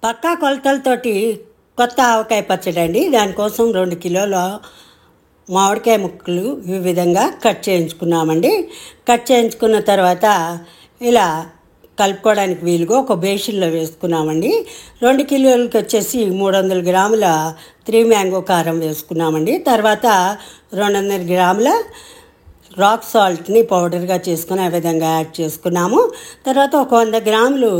పక్కా కొలతలతోటి కొత్త ఆవకాయ పచ్చడి అండి. దానికోసం 2 కిలోల మామిడికాయ ముక్కలు ఈ విధంగా కట్ చేయించుకున్నామండి. కట్ చేయించుకున్న తర్వాత ఇలా కలుపుకోవడానికి వీలుగా ఒక బేషన్లో వేసుకున్నామండి. 2 కిలోలకి వచ్చేసి 300 గ్రాముల 3 మ్యాంగో కారం వేసుకున్నామండి. తర్వాత 200 గ్రాముల రాక్ సాల్ట్ని పౌడర్గా చేసుకుని ఆ విధంగా యాడ్ చేసుకున్నాము. తర్వాత ఒక 100 గ్రాములు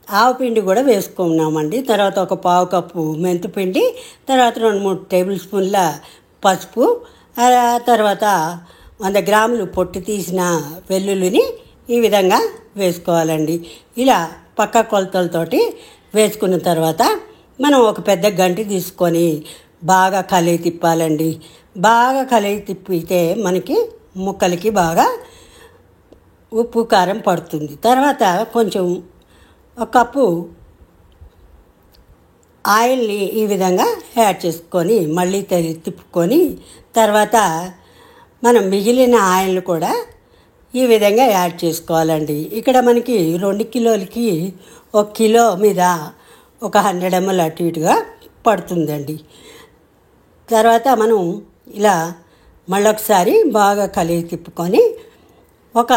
ఆవపిండి కూడా వేసుకున్నామండి. తర్వాత ఒక పావు కప్పు మెంతిపిండి, తర్వాత 2-3 టేబుల్ స్పూన్ల పసుపు, తర్వాత 100 గ్రాములు పొట్టు తీసిన వెల్లుల్లిని ఈ విధంగా వేసుకోవాలండి. ఇలా పక్క కొలతలతోటి వేసుకున్న తర్వాత మనం ఒక పెద్ద గంటి తీసుకొని బాగా కలయి తిప్పాలండి. బాగా కలయి తిప్పితే మనకి ముక్కలకి బాగా ఉప్పు కారం పడుతుంది. తర్వాత కొంచెం ఒక కప్పు ఆయిల్ని ఈ విధంగా యాడ్ చేసుకొని మళ్ళీ తిప్పుకొని తర్వాత మనం మిగిలిన ఆయిల్ కూడా ఈ విధంగా యాడ్ చేసుకోవాలండి. ఇక్కడ మనకి 2 కిలోలకి 1 కిలో మీద ఒక 100 ml అటు ఇటుగా పడుతుందండి. తర్వాత మనం ఇలా మళ్ళొకసారి బాగా కలిగి తిప్పుకొని ఒక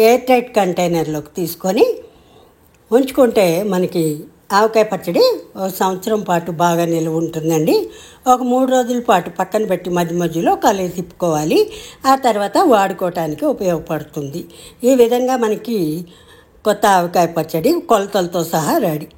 ఎయిర్ టైట్ కంటైనర్లోకి తీసుకొని ఉంచుకుంటే మనకి ఆవకాయ పచ్చడి 1 సంవత్సరం పాటు బాగా నిల్వ ఉంటుందండి. ఒక 3 రోజుల పాటు పక్కన పెట్టి మధ్య మధ్యలో కలిగి తిప్పుకోవాలి. ఆ తర్వాత వాడుకోవటానికి ఉపయోగపడుతుంది. ఈ విధంగా మనకి కొత్త ఆవకాయ పచ్చడి కొలతలతో సహా రెడీ.